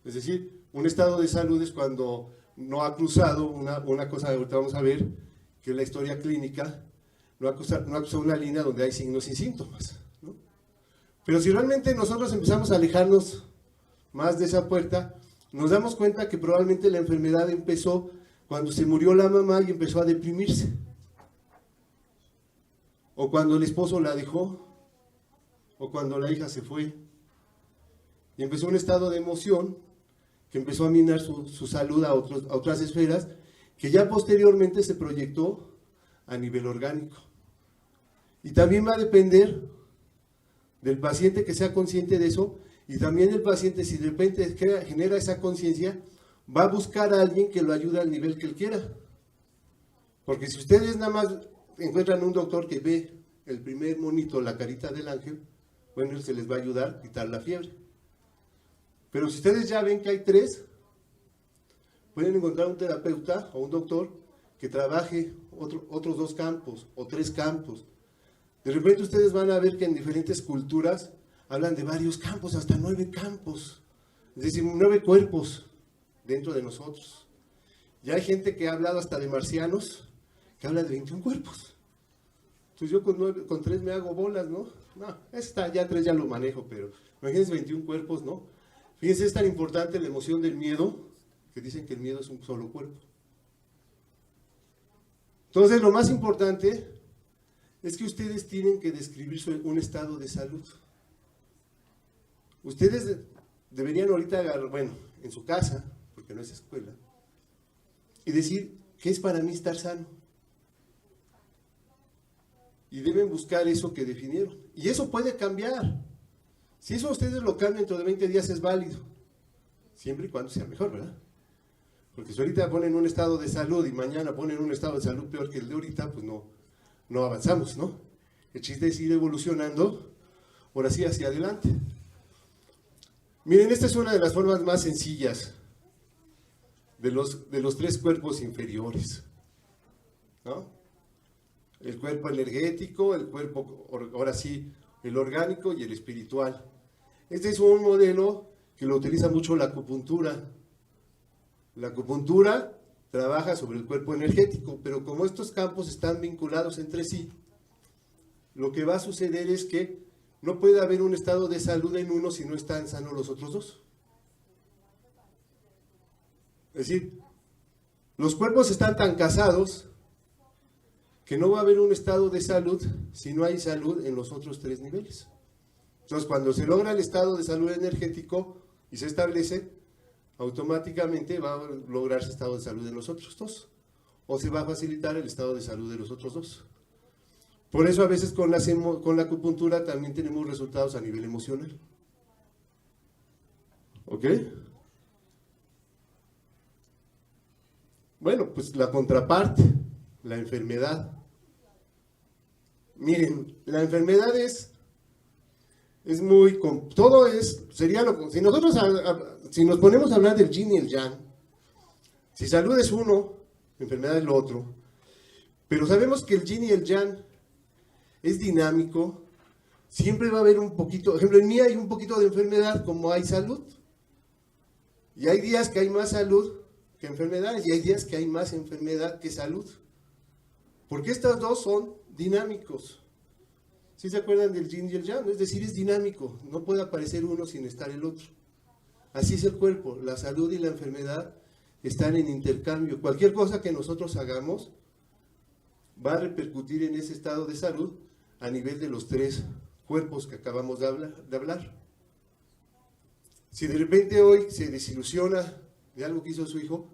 Es decir, un estado de salud es cuando no ha cruzado una cosa que ahorita vamos a ver, que es la historia clínica, no ha cruzado una línea donde hay signos y síntomas, ¿no? Pero si realmente nosotros empezamos a alejarnos más de esa puerta, nos damos cuenta que probablemente la enfermedad empezó cuando se murió la mamá y empezó a deprimirse, o cuando el esposo la dejó, o cuando la hija se fue, y empezó un estado de emoción que empezó a minar su salud a otras esferas, que ya posteriormente se proyectó a nivel orgánico. Y también va a depender del paciente que sea consciente de eso, y también el paciente, si de repente genera esa conciencia, va a buscar a alguien que lo ayude al nivel que él quiera. Porque si ustedes nada más encuentran un doctor que ve el primer monito, la carita del ángel, bueno, él se les va a ayudar a quitar la fiebre. Pero si ustedes ya ven que hay tres, pueden encontrar un terapeuta o un doctor que trabaje otros dos campos o tres campos. De repente ustedes van a ver que en diferentes culturas hablan de varios campos, hasta 9 campos, es decir, 9 cuerpos dentro de nosotros. Ya hay gente que ha hablado hasta de marcianos, que habla de 21 cuerpos. Entonces yo con 3 me hago bolas, ¿no? No, ya 3 ya lo manejo, pero imagínense 21 cuerpos, ¿no? Fíjense, es tan importante la emoción del miedo, que dicen que el miedo es un solo cuerpo. Entonces lo más importante es que ustedes tienen que describir un estado de salud. Ustedes deberían ahorita agarrar, bueno, en su casa, porque no es escuela, y decir, ¿qué es para mí estar sano? Y deben buscar eso que definieron. Y eso puede cambiar. Si eso ustedes lo cambian dentro de 20 días es válido, siempre y cuando sea mejor, ¿verdad? Porque si ahorita ponen un estado de salud y mañana ponen un estado de salud peor que el de ahorita, pues no avanzamos, ¿no? El chiste es ir evolucionando, ahora sí, hacia adelante. Miren, esta es una de las formas más sencillas de los 3 cuerpos inferiores, ¿no? El cuerpo energético, el cuerpo, ahora sí, el orgánico y el espiritual. Este es un modelo que lo utiliza mucho la acupuntura. La acupuntura trabaja sobre el cuerpo energético, pero como estos campos están vinculados entre sí, lo que va a suceder es que no puede haber un estado de salud en uno si no están sanos los otros dos. Es decir, los cuerpos están tan casados que no va a haber un estado de salud si no hay salud en los otros 3 niveles. Entonces, cuando se logra el estado de salud energético y se establece, automáticamente va a lograrse estado de salud en los otros 2, o se va a facilitar el estado de salud de los otros 2. Por eso a veces con la acupuntura también tenemos resultados a nivel emocional. ¿Ok? Bueno, pues la contraparte, la enfermedad. Miren, la enfermedad es muy, todo es, sería lo, si nosotros, si nos ponemos a hablar del yin y el yang, si salud es uno, enfermedad es lo otro, pero sabemos que el yin y el yang es dinámico, siempre va a haber un poquito, por ejemplo, en mí hay un poquito de enfermedad como hay salud, y hay días que hay más salud que enfermedad, y hay días que hay más enfermedad que salud, porque estas dos son dinámicos. ¿Sí se acuerdan del yin y el yang? Es decir, es dinámico, no puede aparecer uno sin estar el otro. Así es el cuerpo, la salud y la enfermedad están en intercambio. Cualquier cosa que nosotros hagamos va a repercutir en ese estado de salud a nivel de los 3 cuerpos que acabamos de hablar. Si de repente hoy se desilusiona de algo que hizo su hijo,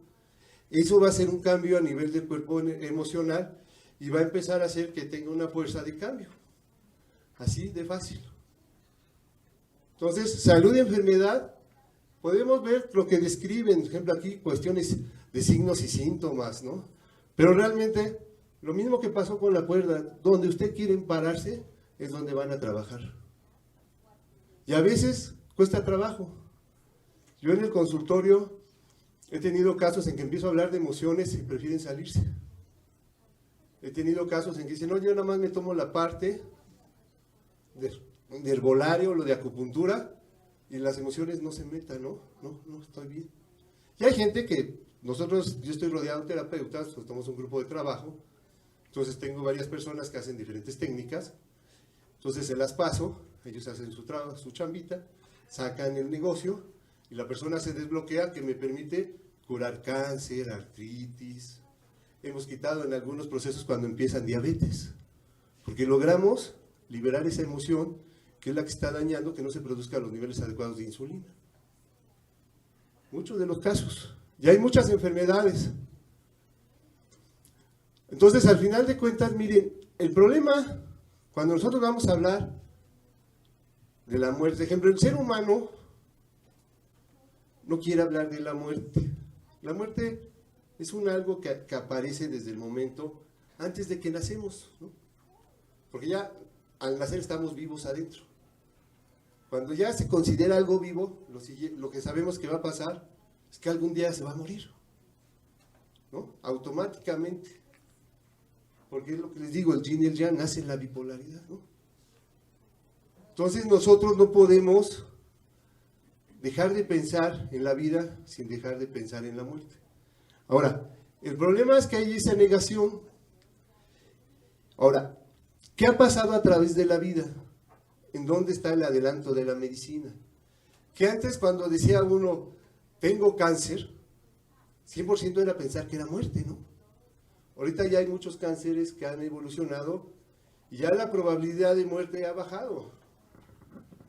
eso va a ser un cambio a nivel del cuerpo emocional y va a empezar a hacer que tenga una fuerza de cambio. Así de fácil. Entonces, salud y enfermedad, podemos ver lo que describen, por ejemplo, aquí cuestiones de signos y síntomas, ¿no? Pero realmente, lo mismo que pasó con la cuerda, donde usted quiere pararse, es donde van a trabajar. Y a veces cuesta trabajo. Yo en el consultorio he tenido casos en que empiezo a hablar de emociones y prefieren salirse. He tenido casos en que dicen, no, yo nada más me tomo la parte de herbolario, lo de acupuntura, y las emociones no se metan, no, estoy bien. Y hay gente que yo estoy rodeado de terapeutas, pues somos un grupo de trabajo, entonces tengo varias personas que hacen diferentes técnicas, entonces se las paso, ellos hacen su chambita, sacan el negocio y la persona se desbloquea, que me permite curar cáncer, artritis. Hemos quitado en algunos procesos cuando empiezan diabetes, porque logramos liberar esa emoción que es la que está dañando que no se produzcan los niveles adecuados de insulina. Muchos de los casos. Y hay muchas enfermedades. Entonces, al final de cuentas, miren, el problema, cuando nosotros vamos a hablar de la muerte, por ejemplo, el ser humano no quiere hablar de la muerte. La muerte es algo que aparece desde el momento antes de que nacemos, ¿no? Porque ya al nacer estamos vivos adentro. Cuando ya se considera algo vivo, lo que sabemos que va a pasar es que algún día se va a morir, ¿no? Automáticamente. Porque es lo que les digo, el yin y el yang nace en la bipolaridad, ¿no? Entonces nosotros no podemos dejar de pensar en la vida sin dejar de pensar en la muerte. Ahora, el problema es que hay esa negación. Ahora, ¿qué ha pasado a través de la vida? ¿En dónde está el adelanto de la medicina? Que antes, cuando decía uno, tengo cáncer, 100% era pensar que era muerte, ¿no? Ahorita ya hay muchos cánceres que han evolucionado y ya la probabilidad de muerte ha bajado.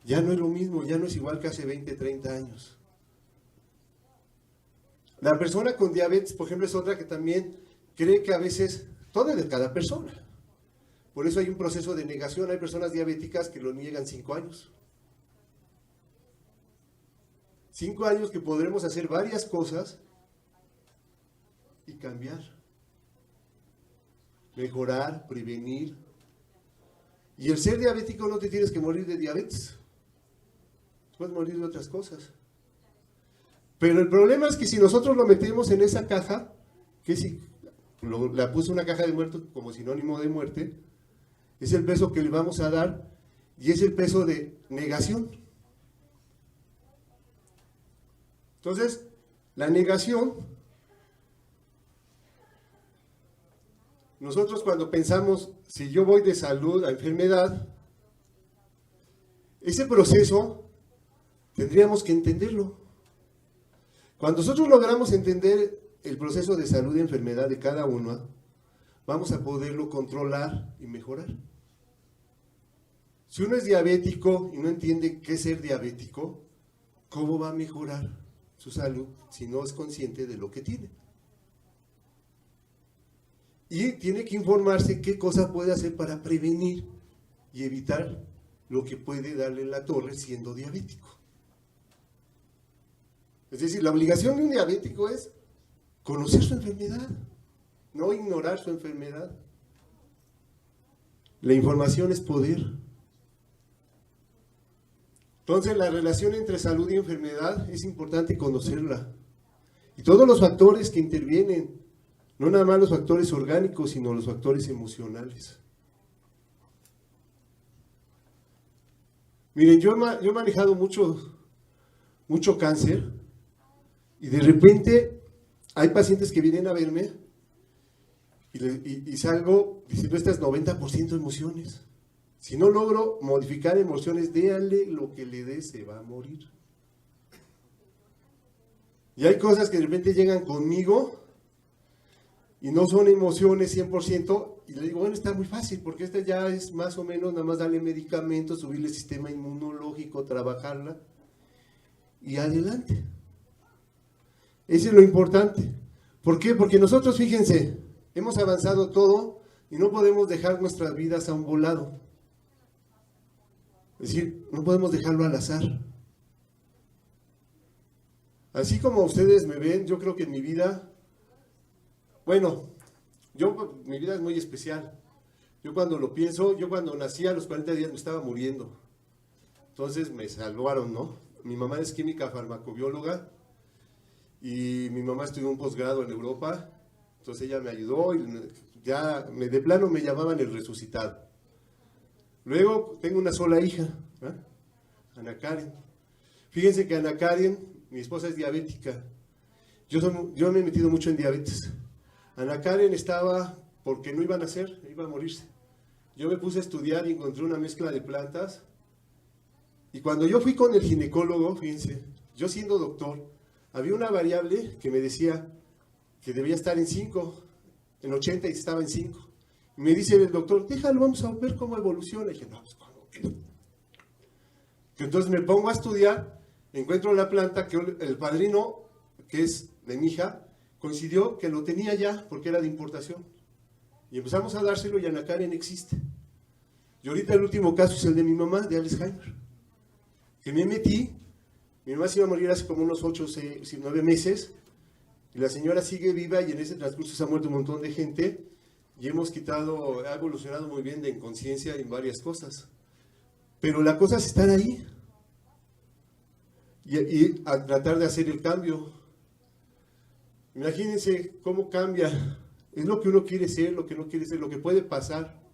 Ya no es lo mismo, ya no es igual que hace 20, 30 años. La persona con diabetes, por ejemplo, es otra que también cree que a veces, todo es de cada persona. Por eso hay un proceso de negación, hay personas diabéticas que lo niegan 5 años. 5 años que podremos hacer varias cosas y cambiar. Mejorar, prevenir. Y el ser diabético no te tienes que morir de diabetes. Puedes morir de otras cosas. Pero el problema es que si nosotros lo metemos en esa caja, que si la puse una caja de muertos como sinónimo de muerte, es el peso que le vamos a dar y es el peso de negación. Entonces, la negación, nosotros cuando pensamos, si yo voy de salud a enfermedad, ese proceso tendríamos que entenderlo. Cuando nosotros logramos entender el proceso de salud y enfermedad de cada uno, vamos a poderlo controlar y mejorar. Si uno es diabético y no entiende qué es ser diabético, ¿cómo va a mejorar su salud si no es consciente de lo que tiene? Y tiene que informarse qué cosa puede hacer para prevenir y evitar lo que puede darle en la torre siendo diabético. Es decir, la obligación de un diabético es conocer su enfermedad, no ignorar su enfermedad. La información es poder. Entonces, la relación entre salud y enfermedad es importante conocerla. Y todos los factores que intervienen, no nada más los factores orgánicos, sino los factores emocionales. Miren, yo he manejado mucho cáncer y de repente hay pacientes que vienen a verme y salgo diciendo, esta es 90% emociones. Si no logro modificar emociones, déjale lo que le dé, se va a morir. Y hay cosas que de repente llegan conmigo y no son emociones 100%, y le digo, bueno, está muy fácil, porque esta ya es más o menos, nada más darle medicamentos, subirle el sistema inmunológico, trabajarla, y adelante. Eso es lo importante. ¿Por qué? Porque nosotros, fíjense, hemos avanzado todo y no podemos dejar nuestras vidas a un volado. Es decir, no podemos dejarlo al azar. Así como ustedes me ven, yo creo que en mi vida, bueno, mi vida es muy especial. Yo cuando lo pienso, yo cuando nací a los 40 días me estaba muriendo. Entonces me salvaron, ¿no? Mi mamá es química farmacobióloga y mi mamá estudió un posgrado en Europa. Entonces ella me ayudó y ya de plano me llamaban el resucitado. Luego tengo una sola hija, ¿eh? Ana Karen. Fíjense que Ana Karen, mi esposa, es diabética. Yo me he metido mucho en diabetes. Ana Karen estaba porque no iba a nacer, iba a morirse. Yo me puse a estudiar y encontré una mezcla de plantas. Y cuando yo fui con el ginecólogo, fíjense, yo siendo doctor, había una variable que me decía que debía estar en 5, en 80 y estaba en 5. Y me dice el doctor, déjalo, vamos a ver cómo evoluciona. Y dije, no, pues ¿cómo que? Entonces me pongo a estudiar, encuentro la planta que el padrino, que es de mi hija, coincidió que lo tenía ya porque era de importación. Y empezamos a dárselo y Ana Karen existe. Y ahorita el último caso es el de mi mamá, de Alzheimer. Que me metí, mi mamá se iba a morir hace como unos 8 o 9 meses, y la señora sigue viva y en ese transcurso se ha muerto un montón de gente, y ha evolucionado muy bien de inconsciencia en varias cosas. Pero la cosa es estar ahí, y a tratar de hacer el cambio. Imagínense cómo cambia, es lo que uno quiere ser, lo que no quiere ser, lo que puede pasar.